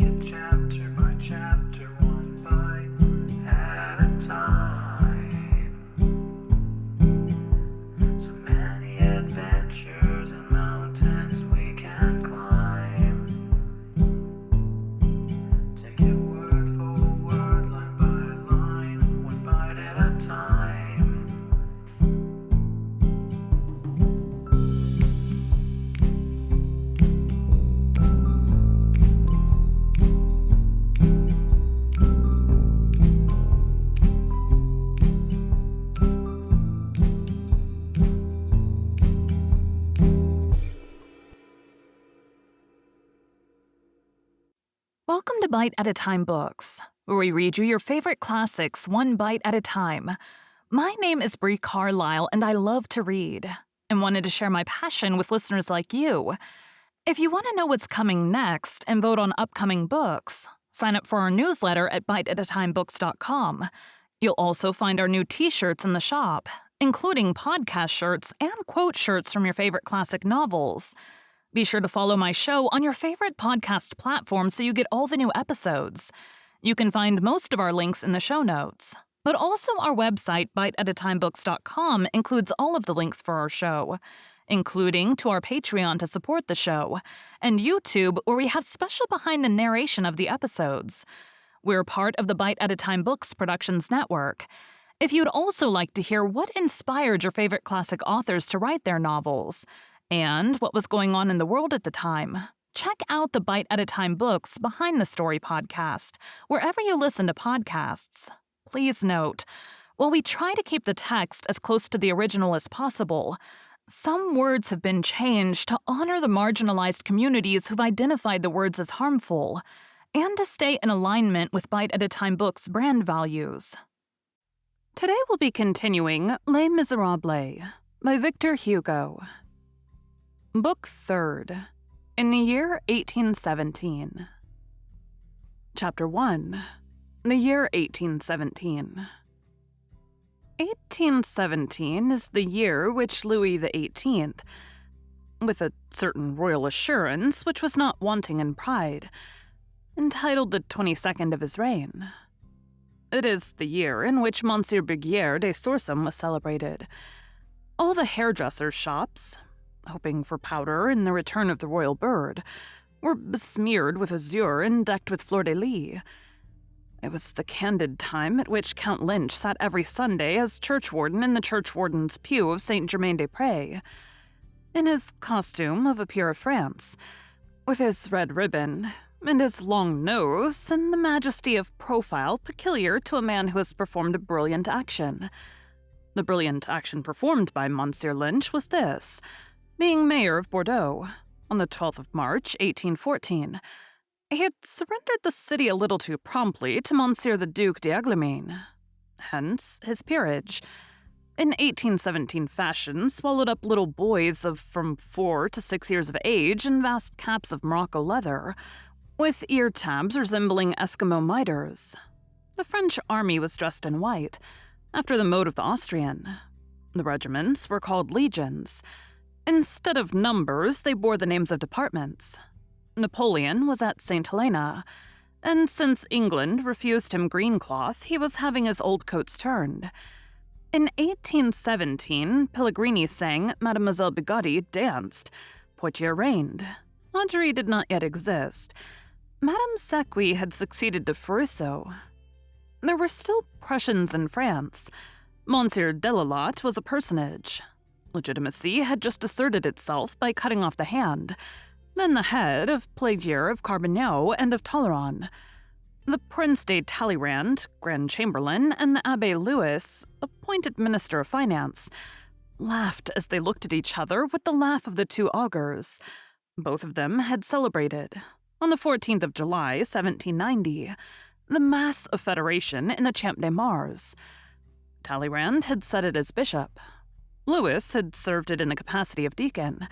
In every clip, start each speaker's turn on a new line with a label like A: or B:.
A: it chapter by chapter, one bite at a time. So many adventures and mountains we can climb. Take it word for word, line by line, one bite at a time.
B: Welcome to Bite at a Time Books, where we read you your favorite classics one bite at a time. My name is Bree Carlile, and I love to read, and wanted to share my passion with listeners like you. If you want to know what's coming next and vote on upcoming books, sign up for our newsletter at biteatatimebooks.com. You'll also find our new t-shirts in the shop, including podcast shirts and quote shirts from your favorite classic novels. Be sure to follow my show on your favorite podcast platform so you get all the new episodes. You can find most of our links in the show notes, but also our website, biteatatimebooks.com, includes all of the links for our show, including to our Patreon to support the show, and YouTube, where we have special behind the narration of the episodes. We're part of the Bite at a Time Books Productions Network. If you'd also like to hear what inspired your favorite classic authors to write their novels, and what was going on in the world at the time, check out the Bite at a Time Books Behind the Story podcast, wherever you listen to podcasts. Please note, while we try to keep the text as close to the original as possible, some words have been changed to honor the marginalized communities who've identified the words as harmful, and to stay in alignment with Bite at a Time Books' brand values. Today we'll be continuing Les Miserables by Victor Hugo. Book 3rd, in the year 1817. Chapter 1, the year 1817. 1817 is the year which Louis XVIII, with a certain royal assurance which was not wanting in pride, entitled the 22nd of his reign. It is the year in which Monsieur Bruguière de Sorsum was celebrated. All the hairdressers' shops, hoping for powder and the return of the royal bird, were besmeared with azure and decked with fleur-de-lis. It was the candid time at which Count Lynch sat every Sunday as churchwarden in the churchwarden's pew of Saint-Germain-des-Prés, in his costume of a peer of France, with his red ribbon and his long nose and the majesty of profile peculiar to a man who has performed a brilliant action. The brilliant action performed by Monsieur Lynch was this: being mayor of Bordeaux, on the 12th of March, 1814, he had surrendered the city a little too promptly to Monsieur the Duc d'Aiguillemaine, hence his peerage. In 1817 fashion, swallowed up little boys of from 4 to 6 years of age in vast caps of Morocco leather, with ear tabs resembling Eskimo miters. The French army was dressed in white, after the mode of the Austrian. The regiments were called legions. Instead of numbers, they bore the names of departments. Napoleon was at St. Helena, and since England refused him green cloth, he was having his old coats turned. In 1817, Pellegrini sang, Mademoiselle Bigatti danced, Poitiers reigned. Lingerie did not yet exist. Madame Sequi had succeeded to Frusso. There were still Prussians in France. Monsieur Delalat was a personage. Legitimacy had just asserted itself by cutting off the hand, then the head of Plagier of Carbonneau and of Talleyrand. The Prince de Talleyrand, Grand Chamberlain, and the Abbé Louis, appointed Minister of Finance, laughed as they looked at each other with the laugh of the two augurs. Both of them had celebrated, on the 14th of July, 1790, the Mass of Federation in the Champ de Mars. Talleyrand had said it as bishop. Louis had served it in the capacity of deacon.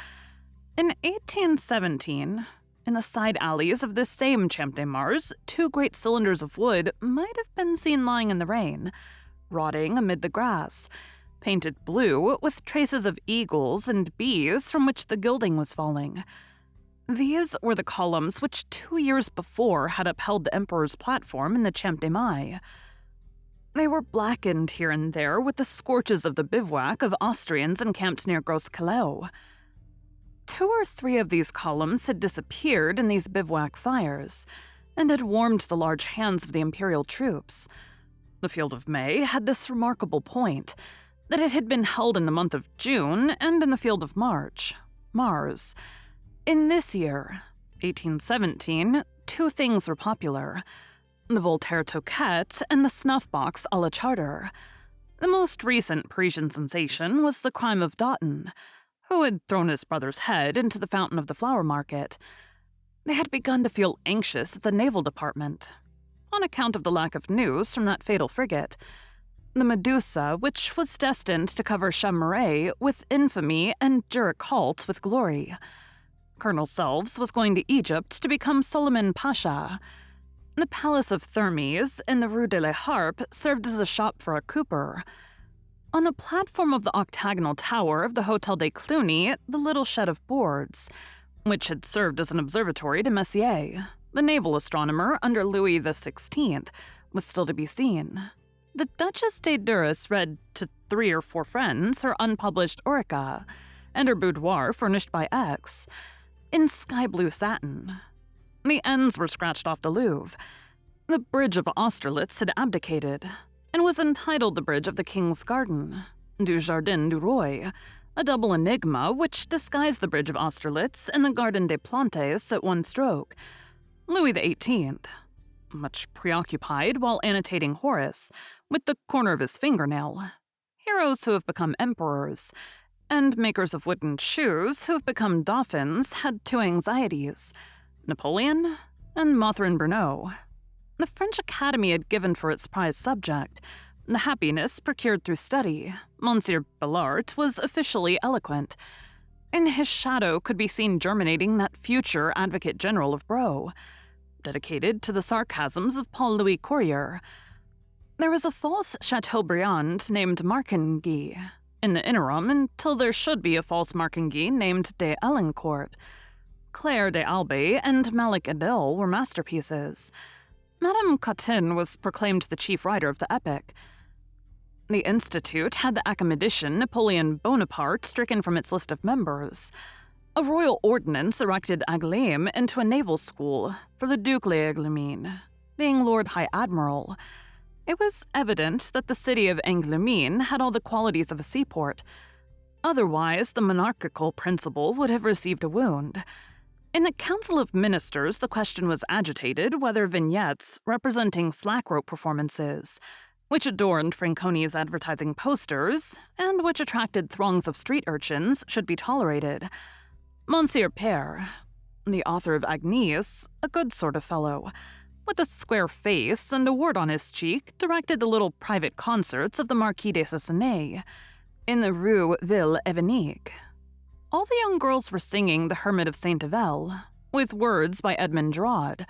B: In 1817, in the side alleys of this same Champ de Mars, 2 great cylinders of wood might have been seen lying in the rain, rotting amid the grass, painted blue with traces of eagles and bees from which the gilding was falling. These were the columns which 2 years before had upheld the emperor's platform in the Champ de Mai. They were blackened here and there with the scorches of the bivouac of Austrians encamped near Gros Calais. 2 or 3 of these columns had disappeared in these bivouac fires and had warmed the large hands of the imperial troops. The Field of May had this remarkable point, that it had been held in the month of June and in the Field of March, Mars. In this year, 1817, 2 things were popular: the Voltaire Touquet and the snuff-box à la Charter. The most recent Parisian sensation was the crime of Daughton, who had thrown his brother's head into the fountain of the flower market. They had begun to feel anxious at the Naval Department, on account of the lack of news from that fatal frigate, the Medusa, which was destined to cover Chamaret with infamy and Jericholt with glory. Colonel Selves was going to Egypt to become Soliman Pasha. The Palace of Thermes in the Rue de la Harpe served as a shop for a cooper. On the platform of the octagonal tower of the Hotel de Cluny, the little shed of boards, which had served as an observatory to Messier, the naval astronomer under Louis XVI, was still to be seen. The Duchess de Duras read to 3 or 4 friends her unpublished Orica, and her boudoir furnished by X, in sky-blue satin. The ends were scratched off the Louvre. The Bridge of Austerlitz had abdicated, and was entitled the Bridge of the King's Garden, du Jardin du Roi, a double enigma which disguised the Bridge of Austerlitz and the Garden des Plantes at one stroke. Louis XVIII, much preoccupied while annotating Horace, with the corner of his fingernail. Heroes who have become emperors, and makers of wooden shoes who have become dauphins had 2 anxieties: Napoleon and Mathrin Brunot. The French Academy had given for its prize subject the happiness procured through study. Monsieur Bellart was officially eloquent. In his shadow could be seen germinating that future Advocate General of Bro, dedicated to the sarcasms of Paul Louis Courier. There was a false Chateaubriand named Marcangui in the interim until there should be a false Marcangui named de Elincourt. Claire de Albay and Malik Adel were masterpieces. Madame Cottin was proclaimed the chief writer of the epic. The Institute had the academician Napoleon Bonaparte stricken from its list of members. A royal ordinance erected Angoulême into a naval school for the Duc d'Angoulême, being Lord High Admiral. It was evident that the city of Angoulême had all the qualities of a seaport. Otherwise, the monarchical principle would have received a wound. In the Council of Ministers, the question was agitated whether vignettes representing slack-rope performances, which adorned Franconi's advertising posters and which attracted throngs of street urchins, should be tolerated. Monsieur Père, the author of Agnès, a good sort of fellow, with a square face and a wart on his cheek, directed the little private concerts of the Marquis de Sassenay in the Rue Ville-Evanique. All the young girls were singing The Hermit of Saint Yvel, with words by Edmond Gerard.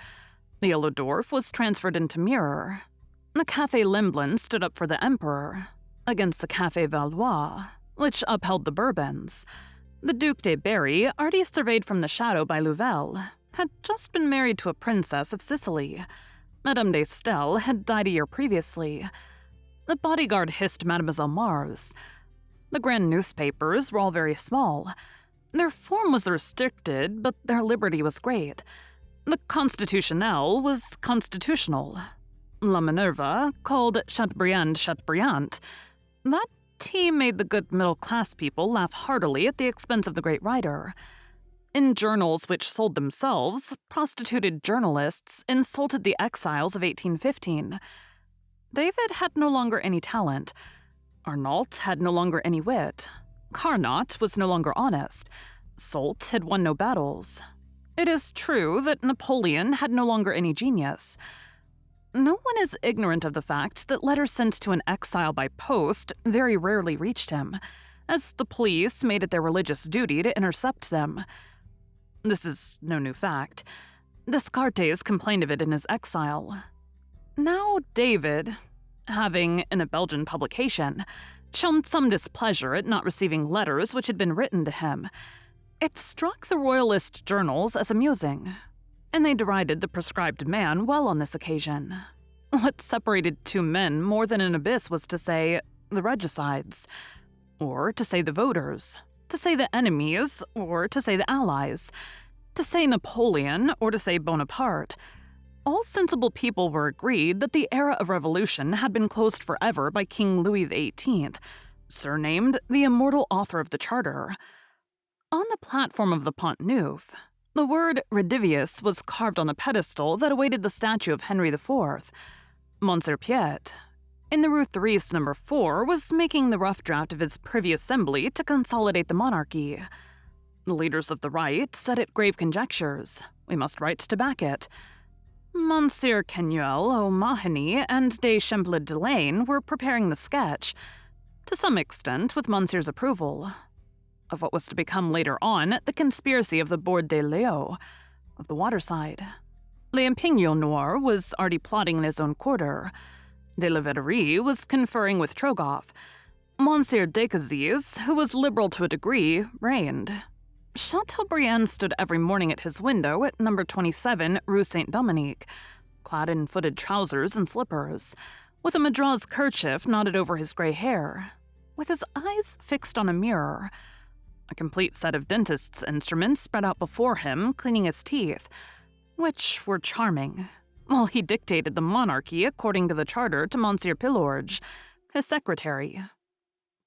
B: The Yellow Dwarf was transferred into Mirror. The Café Lemblin stood up for the Emperor, against the Café Valois, which upheld the Bourbons. The Duc de Berry, already surveyed from the shadow by Louvel, had just been married to a princess of Sicily. Madame de Staël had died a year previously. The bodyguard hissed Mademoiselle Mars. The grand newspapers were all very small. Their form was restricted, but their liberty was great. The Constitutionnel was constitutional. La Minerva, called Chateaubriand. That tea made the good middle-class people laugh heartily at the expense of the great writer. In journals which sold themselves, prostituted journalists insulted the exiles of 1815. David had no longer any talent. Arnault had no longer any wit. Carnot was no longer honest. Soult had won no battles. It is true that Napoleon had no longer any genius. No one is ignorant of the fact that letters sent to an exile by post very rarely reached him, as the police made it their religious duty to intercept them. This is no new fact. Descartes complained of it in his exile. Now David, having, in a Belgian publication, shown some displeasure at not receiving letters which had been written to him, It struck the royalist journals as amusing, and they derided the proscribed man well on this occasion. What separated two men more than an abyss was to say the regicides, or to say the voters, to say the enemies, or to say the allies, to say Napoleon, or to say Bonaparte. All sensible people were agreed that the era of revolution had been closed forever by King Louis XVIII, surnamed the immortal author of the Charter. On the platform of the Pont Neuf, the word Redivius was carved on the pedestal that awaited the statue of Henry IV. Monsieur Piet, in the Rue Therese No. 4, was making the rough draft of his Privy Assembly to consolidate the monarchy. The leaders of the right said it grave conjectures. We must write to back it. Monsieur Kenuel, O'Mahony, and de Champlain Delane were preparing the sketch, to some extent with Monsieur's approval, of what was to become later on the conspiracy of the Bord de Leo, of the waterside. L'Impignon Noir was already plotting in his own quarter. De la Vetterie was conferring with Trogoff. Monsieur Decazes, who was liberal to a degree, reigned. Chateaubriand stood every morning at his window at number 27 Rue Saint-Dominique, clad in footed trousers and slippers, with a madras kerchief knotted over his gray hair, with his eyes fixed on a mirror. A complete set of dentist's instruments spread out before him, cleaning his teeth, which were charming, while he dictated the monarchy according to the charter to Monsieur Pilorge, his secretary.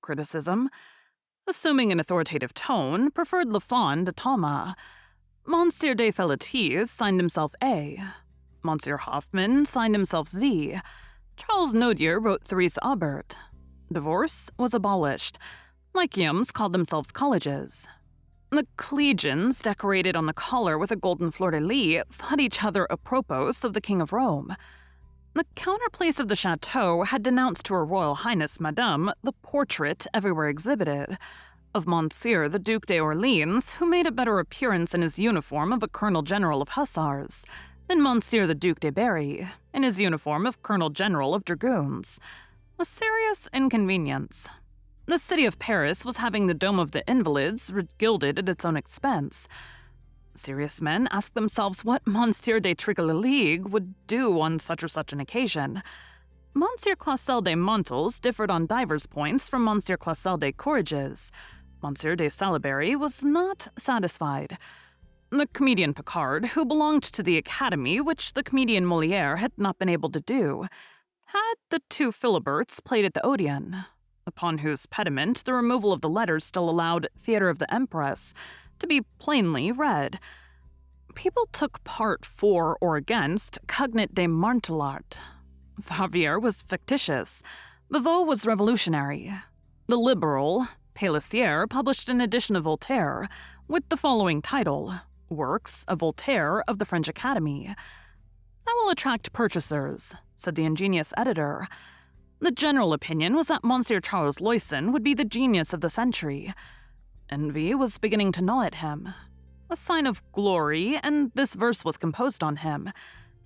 B: Criticism, assuming an authoritative tone, preferred Lafon to Talma. Monsieur de Felletis signed himself A. Monsieur Hoffman signed himself Z. Charles Nodier wrote Therese Aubert. Divorce was abolished. Lyceums called themselves colleges. The collegians, decorated on the collar with a golden fleur-de-lis, fought each other apropos of the King of Rome. The counterplace of the chateau had denounced to Her Royal Highness Madame the portrait everywhere exhibited of Monsieur the Duc d'Orleans, who made a better appearance in his uniform of a colonel-general of hussars than Monsieur the Duc de Berry in his uniform of colonel-general of dragoons. A serious inconvenience. The city of Paris was having the Dome of the Invalids gilded at its own expense. Serious men asked themselves what Monsieur de Trigaligue would do on such or such an occasion. Monsieur Clausel de Montals differed on divers points from Monsieur Clausel de Courages. Monsieur de Salaberry was not satisfied. The comedian Picard, who belonged to the Academy, which the comedian Molière had not been able to do, had the two Philiberts played at the Odeon, upon whose pediment the removal of the letters still allowed Theatre of the Empress to be plainly read. People took part for or against Cugnet de Martelart. Favier was fictitious. Bavot was revolutionary. The Liberal, Pélissier, published an edition of Voltaire with the following title, Works of Voltaire of the French Academy. That will attract purchasers, said the ingenious editor. The general opinion was that Monsieur Charles Loyson would be the genius of the century. Envy was beginning to gnaw at him. A sign of glory, and this verse was composed on him.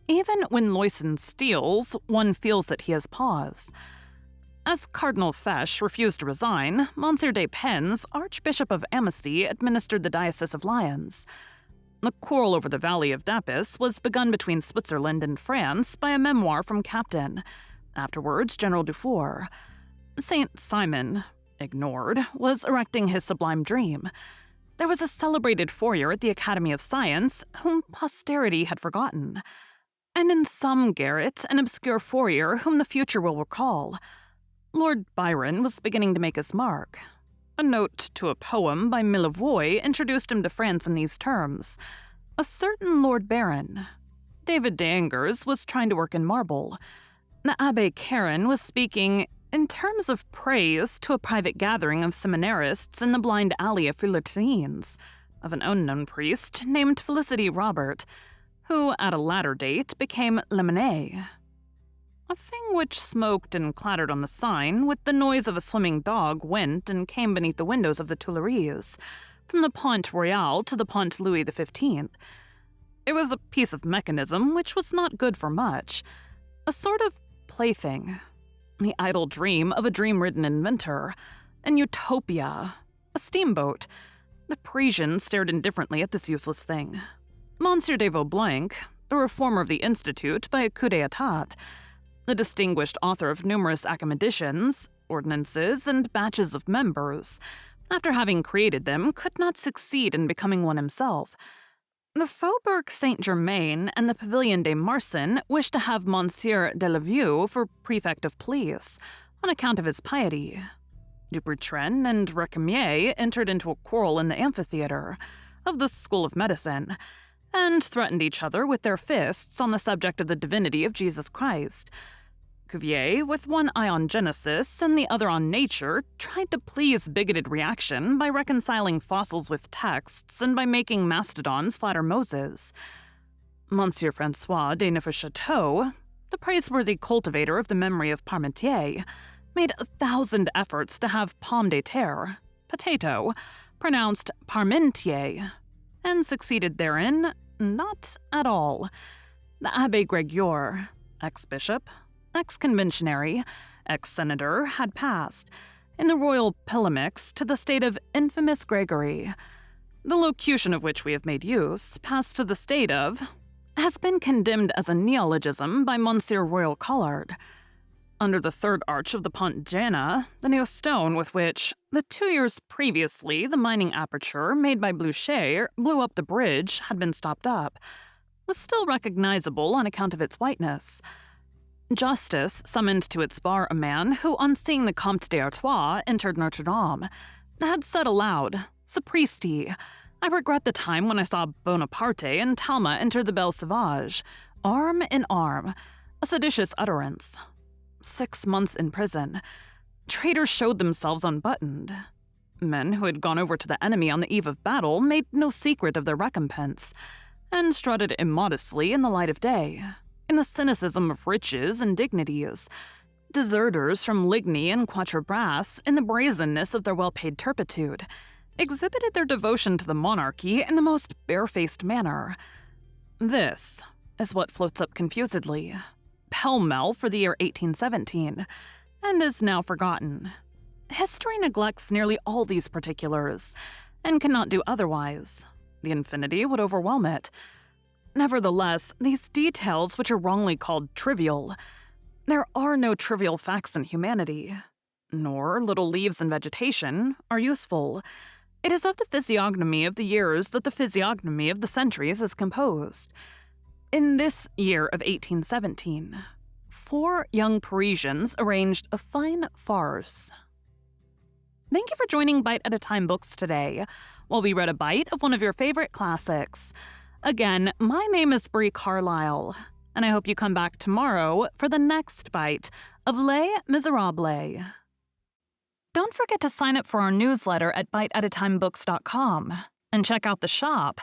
B: Even when Loyson steals, one feels that he has paused. As Cardinal Fesch refused to resign, Monsieur de Pens, Archbishop of Amnesty, administered the Diocese of Lyons. The quarrel over the Valley of Dapis was begun between Switzerland and France by a memoir from Captain, afterwards General Dufour. Saint Simon, ignored, was erecting his sublime dream. There was a celebrated Fourier at the Academy of Science whom posterity had forgotten, and in some garret an obscure Fourier whom the future will recall. Lord Byron was beginning to make his mark. A note to a poem by Millevoye introduced him to France in these terms. A certain Lord Baron. David d'Angers was trying to work in marble. The Abbé Caron was speaking in terms of praise to a private gathering of seminarists in the blind alley of Philistines, of an unknown priest named Felicity Robert, who at a latter date became Lemonade. A thing which smoked and clattered on the sign with the noise of a swimming dog went and came beneath the windows of the Tuileries, from the Pont Royal to the Pont Louis XV. It was a piece of mechanism which was not good for much, a sort of plaything, the idle dream of a dream-ridden inventor, an utopia, a steamboat, The Parisians stared indifferently at this useless thing. Monsieur de Vaublanc, the reformer of the Institute by a coup d'état, the distinguished author of numerous academicians, ordinances, and batches of members, after having created them, could not succeed in becoming one himself. The Faubourg Saint-Germain and the Pavillon des Marsan wished to have Monsieur de Laview for prefect of police, on account of his piety. Dupuytren and Recamier entered into a quarrel in the amphitheater of the School of Medicine, and threatened each other with their fists on the subject of the divinity of Jesus Christ. Cuvier, with one eye on Genesis and the other on nature, tried to please bigoted reaction by reconciling fossils with texts and by making mastodons flatter Moses. Monsieur Francois de Neufchâteau, the praiseworthy cultivator of the memory of Parmentier, made 1,000 efforts to have pomme de terre, potato, pronounced Parmentier, and succeeded therein not at all. The Abbé Grégoire, ex-bishop, ex-conventionary, ex-senator, had passed, in the royal polemics, to the state of infamous Gregory. The locution of which we have made use passed to the state of, has been condemned as a neologism by Monsieur Royal Collard. Under the third arch of the Pont Jana, the new stone with which, the 2 years previously, the mining aperture made by Blücher blew up the bridge had been stopped up, was still recognizable on account of its whiteness. Justice summoned to its bar a man who, on seeing the Comte d'Artois entered Notre Dame, had said aloud, "Sapristi, I regret the time when I saw Bonaparte and Talma enter the Belle Sauvage, arm in arm, a seditious utterance. 6 months in prison. Traitors showed themselves unbuttoned. Men who had gone over to the enemy on the eve of battle made no secret of their recompense, and strutted immodestly in the light of day, in the cynicism of riches and dignities. Deserters from Ligny and Quatre Bras, in the brazenness of their well-paid turpitude, exhibited their devotion to the monarchy in the most barefaced manner. This is what floats up confusedly, pell-mell for the year 1817, and is now forgotten. History neglects nearly all these particulars, and cannot do otherwise. The infinity would overwhelm it. Nevertheless, these details, which are wrongly called trivial, there are no trivial facts in humanity, nor little leaves and vegetation are useful. It is of the physiognomy of the years that the physiognomy of the centuries is composed. In this year of 1817, 4 young Parisians arranged a fine farce. Thank you for joining Bite at a Time Books today, while we read a bite of one of your favorite classics. Again, my name is Bree Carlile, and I hope you come back tomorrow for the next bite of Les Miserables. Don't forget to sign up for our newsletter at biteatatimebooks.com and check out the shop.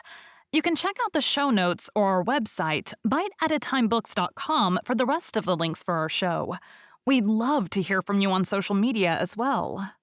B: You can check out the show notes or our website, biteatatimebooks.com, for the rest of the links for our show. We'd love to hear from you on social media as well.